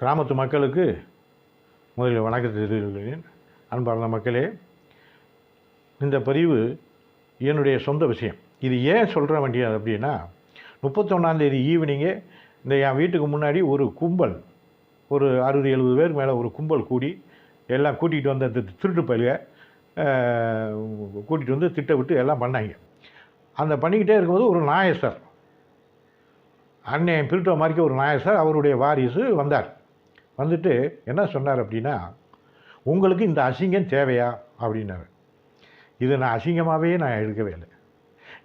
கிராமத்து மக்களுக்கு முதலில் வணக்கத்தை தெரிவிக்கிறேன். அன்பார்ந்த மக்களே, இந்த பதிவு என்னுடைய சொந்த விஷயம். இது ஏன் சொல்கிற வேண்டியது அப்படின்னா, 31ஆம் தேதி ஈவினிங்கே இந்த என் வீட்டுக்கு முன்னாடி ஒரு கும்பல், ஒரு 60-70 பேர் மேலே ஒரு கும்பல் கூடி எல்லாம் கூட்டிகிட்டு வந்து அந்த திருட்டு பயிலுக கூட்டிகிட்டு வந்து திட்டவிட்டு எல்லாம் பண்ணாங்க. அந்த பண்ணிக்கிட்டே இருக்கும்போது ஒரு நாயர் சார், அண்ணன் பிரிட்டோ மாதிரிக்கு ஒரு நாயர் சார், அவருடைய வாரிசு வந்தார். வந்துட்டு என்ன சொன்னார் அப்படின்னா, உங்களுக்கு இந்த அசிங்கம் தேவையா அப்படின்னாரு. இது நான் அசிங்கமாகவே நான் எடுக்கவே இல்லை.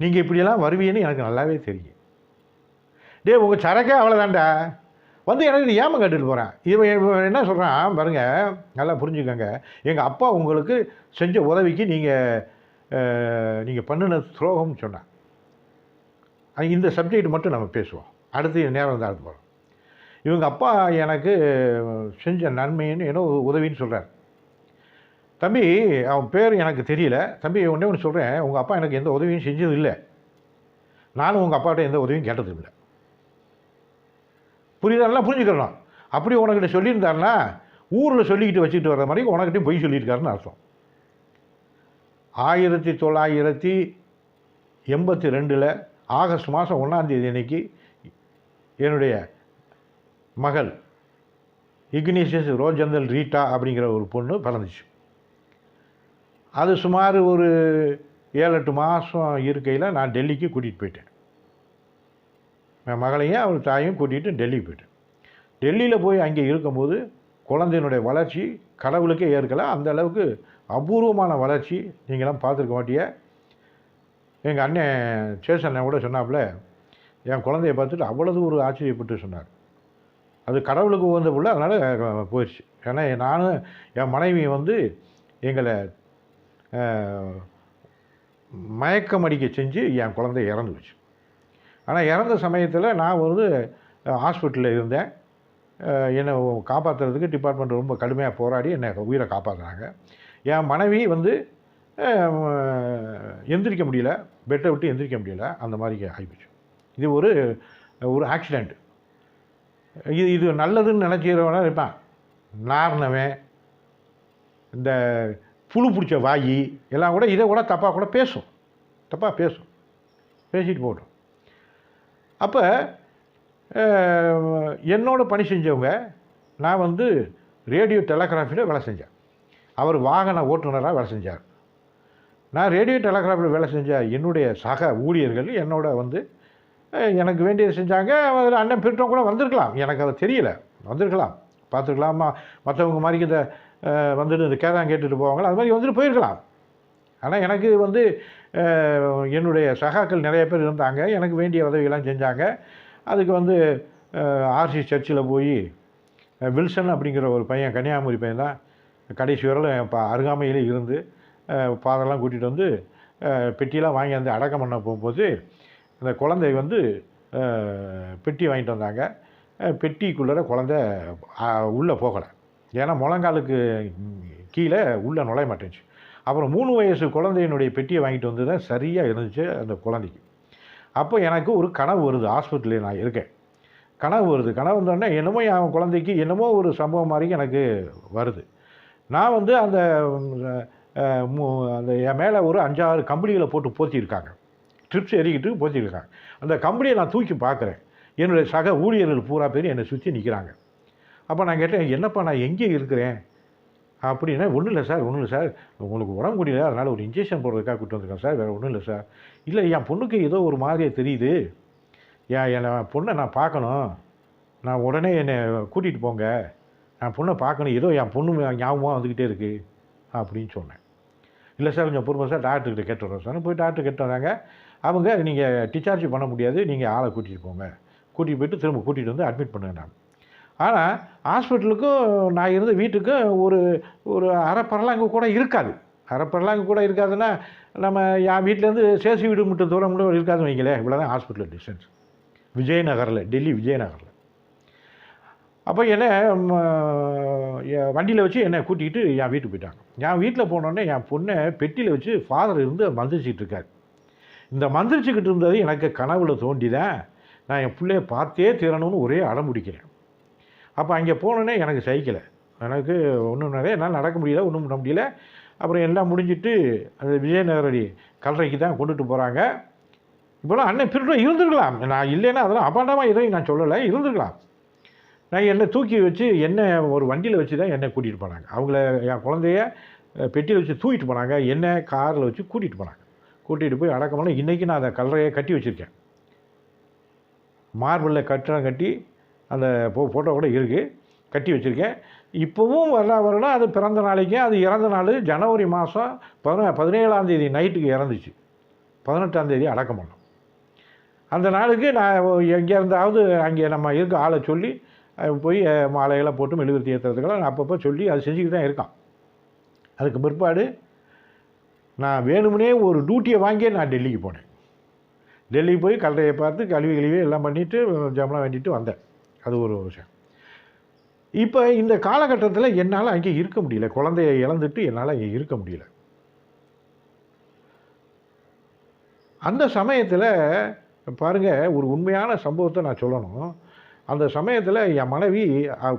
நீங்கள் இப்படியெல்லாம் வருவீன்னு எனக்கு நல்லாவே தெரியும். உங்கள் சரக்கே அவ்வளோதான்டா, வந்து எனக்கு ஏமா கட்டுட்டு போகிறேன். இவன் என்ன சொல்கிறான் பாருங்கள், நல்லா புரிஞ்சுக்கோங்க. எங்கள் அப்பா உங்களுக்கு செஞ்ச உதவிக்கு நீங்கள் பண்ணின துரோகம்னு சொன்னேன். இந்த சப்ஜெக்ட் மட்டும் நம்ம பேசுவோம். அடுத்து நேரம் தான் போகிறோம். இவங்க அப்பா எனக்கு செஞ்ச நன்மைன்னு ஏதோ உதவின்னு சொல்கிறார். தம்பி, அவன் பேர் எனக்கு தெரியல. தம்பி, ஒன்றே ஒன்று சொல்கிறேன், உங்கள் அப்பா எனக்கு எந்த உதவியும் செஞ்சது இல்லை. நானும் உங்கள் அப்பாட்ட எந்த உதவியும் கேட்டதும் இல்லை. புரியுதா? நல்லா புரிஞ்சுக்கிறோம். அப்படி உனக்கிட்ட சொல்லியிருந்தாருன்னா ஊரில் சொல்லிக்கிட்டு வச்சுக்கிட்டு வர்ற மாதிரி உனக்கிட்டையும் பொய் சொல்லியிருக்காருன்னு அர்த்தம். 1982 ஆகஸ்ட் மாதம் 1ஆம் தேதி அன்னைக்கு என்னுடைய மகள் இக்னேஷியஸ் ரோஜந்தல் ரீட்டா அப்படிங்கிற ஒரு பொண்ணு பிறந்துச்சு. அது சுமார் ஒரு 7-8 மாதம் இருக்கையில் நான் டெல்லிக்கு கூட்டிகிட்டு போயிட்டேன். என் மகளையும் அவர் தாயும் கூட்டிகிட்டு டெல்லிக்கு போயிட்டேன். டெல்லியில் போய் அங்கே இருக்கும்போது குழந்தையினுடைய வளர்ச்சி கடவுளுக்கே ஏற்கலை. அந்த அளவுக்கு அபூர்வமான வளர்ச்சி. நீங்களாம் பார்த்துருக்க மாட்டிய. எங்கள் அண்ணன் சேஷன் கூட சொன்னாப்புல, என் குழந்தைய பார்த்துட்டு அவ்வளவு ஒரு ஆச்சரியப்பட்டு சொன்னார். அது கடவுளுக்கு உகந்த புள்ள, அதனால் போயிடுச்சு. ஏன்னா நானும் என் மனைவி எங்களை மயக்கம் அடிக்க செஞ்சு என் குழந்தை இறந்துச்சு. ஆனால் இறந்த சமயத்தில் நான் ஹாஸ்பிட்டலில் இருந்தேன். என்னை காப்பாற்றுறதுக்கு டிபார்ட்மெண்ட் ரொம்ப கடுமையாக போராடி என்னை உயிரை காப்பாற்றுறாங்க. என் மனைவி எந்திரிக்க முடியல, பெட்டை விட்டு எந்திரிக்க முடியல, அந்த மாதிரி ஆகிப்போச்சு. இது ஒரு ஆக்சிடெண்ட். இது நல்லதுன்னு நினச்சிக்கிறவனா இருப்பான். நார்னவன், இந்த புழு பிடிச்ச வாயி எல்லாம் கூட இதை கூட தப்பாக பேசும். பேசிட்டு போகட்டும். அப்போ என்னோட பணி செஞ்சவங்க, நான் ரேடியோ டெலகிராஃபியில் வேலை செஞ்சேன். அவர் வாகன ஓட்டுநராக வேலை செஞ்சார். நான் ரேடியோ டெலகிராஃபியில் வேலை செஞ்ச என்னுடைய சக ஊழியர்கள் என்னோட எனக்கு வேண்டியதை செஞ்சாங்க. அதில் அண்ணன் பிரிட்டம் கூட வந்திருக்கலாம், எனக்கு அது தெரியல. வந்திருக்கலாம், பார்த்துருக்கலாமா. மற்றவங்க மாதிரி இந்த கேதான் கேட்டுட்டு போவாங்களா, அது மாதிரி போயிருக்கலாம். ஆனால் எனக்கு என்னுடைய சகாக்கள் நிறைய பேர் இருந்தாங்க. எனக்கு வேண்டிய உதவிகள்லாம் செஞ்சாங்க. அதுக்கு ஆர்சி சர்ச்சில் போய் வில்சன் அப்படிங்கிற ஒரு பையன், கன்னியாகுமரி பையன் தான், கடைசி வரலும் அருகாமையிலே இருந்து ஃபாதர்லாம் கூட்டிகிட்டு பெட்டியெல்லாம் வாங்கி அடக்கம் பண்ண போகும்போது அந்த குழந்தை பெட்டி வாங்கிட்டு வந்தாங்க. பெட்டிக்குள்ளே குழந்தை உள்ளே போகலை. ஏன்னா முழங்காலுக்கு கீழே உள்ளே நுழைய மாட்டேன்ச்சு. அப்புறம் 3 வயசு குழந்தையினுடைய பெட்டியை வாங்கிட்டு வந்து தான் சரியாக இருந்துச்சு அந்த குழந்தைக்கு. அப்போ எனக்கு ஒரு கனவு வருது. ஹாஸ்பிட்டலில் நான் இருக்கேன். கனவு வந்தோடனே என்னமோ என் குழந்தைக்கு என்னமோ ஒரு சம்பவம் மாதிரி எனக்கு வருது. நான் அந்த என் மேலே ஒரு 5-6 கம்பளிகளை போட்டு போத்தியிருக்காங்க. ட்ரிப்ஸ் எறிக்கிட்டு போத்திருக்காங்க. அந்த கம்பளியை நான் தூக்கி பார்க்குறேன். என்னுடைய சக ஊழியர்கள் பூரா பேர் என்னை சுற்றி நிற்கிறாங்க. அப்போ நான் கேட்டேன், என்னப்பா நான் எங்கே இருக்கிறேன் அப்படின்னா, ஒன்றும் இல்லை சார், உங்களுக்கு உடம்பு முடியல, அதனால் ஒரு இன்ஜெக்ஷன் போடுறதுக்காக கூப்பிட்டு வந்திருக்கேன் சார், வேறு ஒன்றும் இல்லை சார். இல்லை, என் பொண்ணுக்கு ஏதோ ஒரு மாதிரியாக தெரியுது, என் பொண்ணை நான் பார்க்கணும், நான் உடனே என்னை கூட்டிகிட்டு போங்க, நான் பொண்ணை பார்க்கணும், ஏதோ என் பொண்ணு ஞாபகமாக வந்துக்கிட்டே இருக்குது அப்படின்னு சொன்னேன். இல்லை சார், கொஞ்சம் பொறுமை சார், டாக்டர்கிட்ட கேட்டு வரோம் சார். போய் டாக்டர் கேட்டு வராங்க. அவங்க, நீங்கள் டிஸ்சார்ஜ் பண்ண முடியாது, நீங்கள் ஆளை கூட்டிகிட்டு போங்க, கூட்டிகிட்டு போய்ட்டு திரும்ப கூட்டிகிட்டு அட்மிட் பண்ணுங்க. நான் ஆனால் ஹாஸ்பிட்டலுக்கும் நான் இருந்த வீட்டுக்கும் ஒரு அரை பரலாங்கு கூட இருக்காது. இருக்காதுன்னா நம்ம என் வீட்டிலேருந்து சேசி வீடு மட்டும் தூரம் கூட இருக்காதுன்னு வைங்களேன். இவ்வளோ தான் ஹாஸ்பிட்டல் டிஸ்டன்ஸ். டெல்லி விஜயநகரில். அப்போ என்னை வண்டியில் வச்சு என்னை கூட்டிகிட்டு என் வீட்டுக்கு போயிட்டாங்க. என் வீட்டில் போனோடனே என் பொண்ணை பெட்டியில் வச்சு ஃபாதர் மந்திரிச்சிட்டு இருக்கார். இந்த மந்திரிச்சுக்கிட்டு இருந்தது எனக்கு கனவுல தோண்டி தான் நான் என் பிள்ளைய பார்த்தே தீரணும்னு ஒரே அடம் பிடிக்கிறேன். அப்போ அங்கே போனோன்னே எனக்கு சகிக்கலை. எனக்கு ஒன்றும் நிறைய என்னால் நடக்க முடியல, ஒன்றும் பண்ண முடியல. அப்புறம் எல்லாம் முடிஞ்சிட்டு அந்த விஜயநகரி கல்லறைக்கு தான் கொண்டுட்டு போகிறாங்க. இப்போலாம் அண்ணன் திருட்டு இருந்திருக்கலாம், நான் இல்லைன்னா அதெல்லாம் அபாண்டமாக எதையும் நான் சொல்லலை, இருந்திருக்கலாம். நான் என்னை தூக்கி வச்சு என்னை ஒரு வண்டியில் வச்சு தான் என்னை கூட்டிகிட்டு போனாங்க. அவங்கள என் குழந்தைய பெட்டியில் வச்சு தூக்கிட்டு போனாங்க, என்னை காரில் வச்சு கூட்டிகிட்டு போனாங்க. கூட்டிகிட்டு போய் அடக்கம் பண்ண இன்றைக்கி நான் அந்த கல்லறையை கட்டி வச்சுருக்கேன். மார்பிளில் கட்டடம் கட்டி அந்த ஃபோட்டோ கூட இருக்குது, கட்டி வச்சுருக்கேன். இப்போவும் வரலாம் அது பிறந்த நாளைக்கு, அது இறந்த நாள் ஜனவரி மாதம் 17ஆம் தேதி நைட்டுக்கு இறந்துச்சு. 18ஆம் தேதி அடக்கம் பண்ணோம். அந்த நாளுக்கு நான் எங்கே இருந்தாவது அங்கே நம்ம இருக்க ஆளை சொல்லி போய் மாலையெல்லாம் போட்டு மெழுகுவர்த்தி ஏற்றுறதுக்கெல்லாம் நான் அப்பப்போ சொல்லி அது செஞ்சுக்கிட்டு தான் இருக்கான். அதுக்கு பிற்பாடு நான் வேணும்னே ஒரு டியூட்டியை வாங்கியே நான் டெல்லிக்கு போனேன். டெல்லிக்கு போய் கல்லறையை பார்த்து கழுவி எல்லாம் பண்ணிவிட்டு ஜம்லாம் வேண்டிட்டு வந்தேன். அது ஒரு விஷயம். இப்போ இந்த காலகட்டத்தில் என்னால் அங்கே இருக்க முடியல, குழந்தைய இழந்துட்டு என்னால் அங்கே இருக்க முடியல. அந்த சமயத்தில் பாருங்கள், ஒரு உண்மையான சம்பவத்தை நான் சொல்லணும். அந்த சமயத்தில் என் மனைவி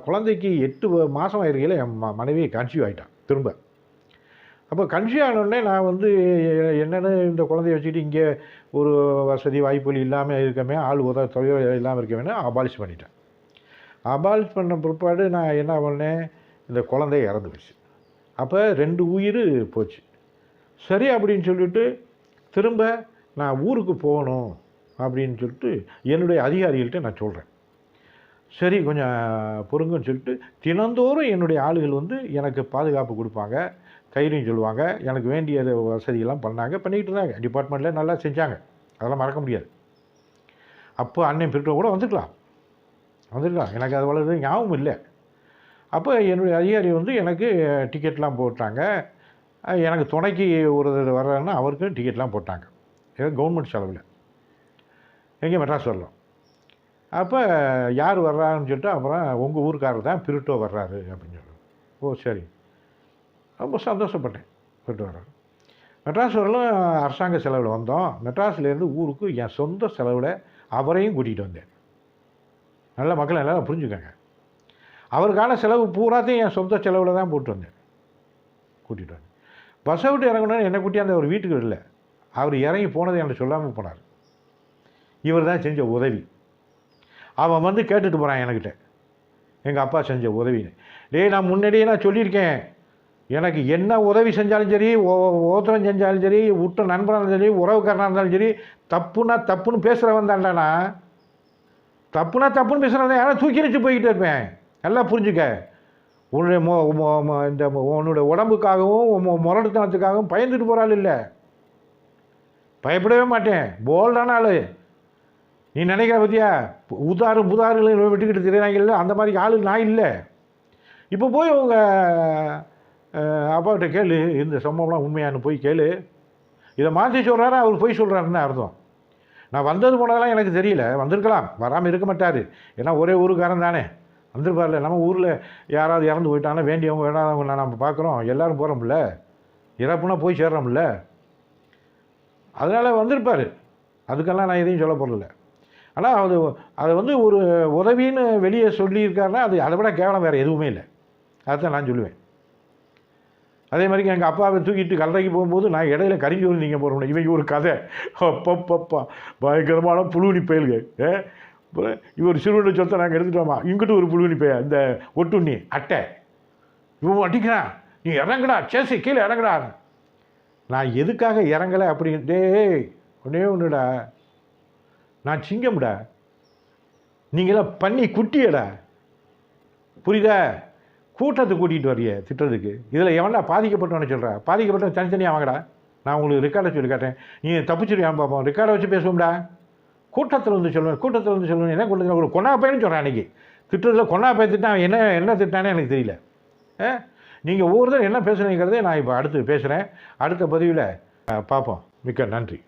குழந்தைக்கு 8 மாதம் ஆயிருக்கையில் என் மனைவி கன்சீவ் ஆகிட்டான் திரும்ப. அப்போ கன்சீவ் ஆனோடனே நான் வந்து என்னென்னு இந்த குழந்தைய வச்சுக்கிட்டு இங்கே ஒரு வசதி வாய்ப்புகள் இல்லாமல் இருக்கமே, ஆள் தொழில் இல்லாமல் இருக்கவேன்னு அபாலிஷ் பண்ணிட்டேன். அபாலிஷ் பண்ண பிற்பாடு நான் என்ன பண்ணேன், இந்த குழந்தை இறந்து போச்சு. அப்போ 2 உயிர் போச்சு. சரி அப்படின்னு சொல்லிட்டு திரும்ப நான் ஊருக்கு போகணும் அப்படின்னு சொல்லிட்டு என்னுடைய அதிகாரிகள்கிட்ட நான் சொல்கிறேன். சரி கொஞ்சம் பொறுங்கன்னு சொல்லிட்டு தினந்தோறும் என்னுடைய ஆளுகள் வந்து எனக்கு பாதுகாப்பு கொடுப்பாங்க, தைரியம் சொல்லுவாங்க, எனக்கு வேண்டிய வசதியெல்லாம் பண்ணிக்கிட்டு இருந்தாங்க. டிபார்ட்மெண்ட்டில் நல்லா செஞ்சாங்க, அதெல்லாம் மறக்க முடியாது. அப்போ அண்ணன் பிரிட்டோ கூட வந்துருக்கலாம், எனக்கு அது வளர்றது ஞாபகம் இல்லை. அப்போ என்னுடைய அதிகாரி வந்து எனக்கு டிக்கெட்லாம் போட்டாங்க. எனக்கு துணைக்கு ஒரு வர்றாருன்னா அவருக்கும் டிக்கெட்லாம் போட்டாங்க, கவர்மெண்ட் செலவில். எங்கே மெட்ராஸ் வரலாம். அப்போ யார் வர்றாருன்னு சொல்லிட்டு அப்புறம் உங்கள் ஊருக்காரர் தான் பிரிட்டோ வர்றாரு அப்படின்னு சொல்லுவாங்க. ஓ சரி, ரொம்ப சந்தோஷப்பட்டேன். பிரிட்டோ வர்றாரு. மெட்ராஸ் வரலாம் அரசாங்க செலவில் வந்தோம். மெட்ராஸ்லேருந்து ஊருக்கு என் சொந்த செலவில் அவரையும் கூட்டிகிட்டு வந்தேன். நல்ல மக்கள் எல்லோரும் புரிஞ்சுக்கோங்க. அவருக்கான செலவு பூராத்தையும் என் சொந்த செலவில் தான் போட்டு வந்தேன், கூட்டிகிட்டு வந்தேன். பஸ்ஸை விட்டு இறங்கணுன்னு என்னை கூட்டியாந்து அவர் வீட்டுக்கு இல்லை, அவர் இறங்கி போனதை என்கிட்ட சொல்லாமல் போனார். இவர் தான் செஞ்ச உதவி. அவன் வந்து கேட்டுட்டு போகிறான் என்கிட்ட, எங்கள் அப்பா செஞ்ச உதவின்னு. நான் முன்னாடியே நான் சொல்லியிருக்கேன், எனக்கு என்ன உதவி செஞ்சாலும் சரி, ஓத்திரம் செஞ்சாலும் சரி, விட்ட நண்பனாக இருந்தாலும் சரி, உறவுக்காரனாக இருந்தாலும் சரி, தப்புன்னா தப்புன்னு பேசுகிறவன் தான்டானா. தப்புன்னு பேசுகிறவன் யாரும் தூக்கி வச்சு போய்கிட்டே இருப்பேன். நல்லா புரிஞ்சுக்க. உன்னுடைய இந்த உன்னுடைய உடம்புக்காகவும் முரட்டுத்தனத்துக்காகவும் பயந்துட்டு போகிறாள் இல்லை, பயப்படவே மாட்டேன். போல்டான ஆள். நீ நினைக்கிற பற்றியா புதாறுகளை விட்டுக்கிட்டு தெரியாங்கல்ல, அந்த மாதிரி ஆளு நான் இல்லை. இப்போ போய் உங்கள் அப்பாக்கிட்ட கேளு, இந்த சம்பவம்லாம் உண்மையானு போய் கேளு. இதை மாற்றி சொல்கிறாரா அவர் போய் சொல்கிறாருன்னு அர்த்தம். நான் வந்தது போனதெல்லாம் எனக்கு தெரியல, வந்திருக்கலாம், வராமல் இருக்க மாட்டார். ஏன்னா ஒரே ஊருக்காரன் தானே, வந்திருப்பார்ல. நம்ம ஊரில் யாராவது இறந்து போயிட்டாங்கன்னா வேண்டியவங்க வேணாதவங்க நம்ம பார்க்குறோம், எல்லோரும் போகிறோம்ல, இறப்புனா போய் சேர்றோம்ல, அதனால் வந்திருப்பார். அதுக்கெல்லாம் நான் எதையும் சொல்ல போகிறதில்ல. ஆனால் அதை வந்து ஒரு உதவின்னு வெளியே சொல்லியிருக்காருன்னா அது அதை விட கேவலம் வேறு எதுவுமே இல்லை. அதுதான் நான் சொல்லுவேன். அதே மாதிரி எங்கள் அப்பாவை தூக்கிட்டு கல்லறைக்கு போகும்போது நான் இடையில கரிஞ்சோறு நீங்கள் போகிறோம். இவங்க ஒரு கதை, அப்பப்பப்பா பயங்கரமான புழுவனி பயல்கள். இவர் சிறுவனை சொத்தை நாங்கள் எடுத்துட்டோமா, இங்கிட்டு ஒரு புழுவனி பைய, இந்த ஒட்டுண்ணி அட்டை, இவன் அடிக்கிறான், நீ இறங்குடா சேசி கீழே இறங்குடா. நான் எதுக்காக இறங்கலை அப்படின்ட்டு, ஒன்றே ஒன்றுடா, நான் சிங்கம்டா, நீங்களாம் பண்ணி குட்டியடா, புரியுதா? கூட்டத்தை கூட்டிகிட்டு வரைய திட்டுறதுக்கு. இதில் எவன்டா பாதிக்கப்பட்டவன்னு சொல்கிறா? பாதிக்கப்பட்டவன் தனித்தனியாக வாங்கடா. நான் உங்களுக்கு ரெக்கார்டை சொல்லி காட்டேன், நீ தப்பிச்சிருக்கான்னு பார்ப்போம். ரெக்கார்டை வச்சு பேசுவோம்டா. கூட்டத்தில் வந்து சொல்லுவேன். என்ன கூட்டத்தில் ஒரு கொண்டா பையன்னு சொல்கிறேன். அன்றைக்கி திட்டுறதுல கொண்டா பையன் திட்டான், என்ன திட்டானே எனக்கு தெரியல. நீங்கள் ஒவ்வொருத்தரும் என்ன பேசுனீங்கிறதே நான் இப்போ அடுத்து பேசுகிறேன். அடுத்த பதிவில் பார்ப்போம். மிக்க நன்றி.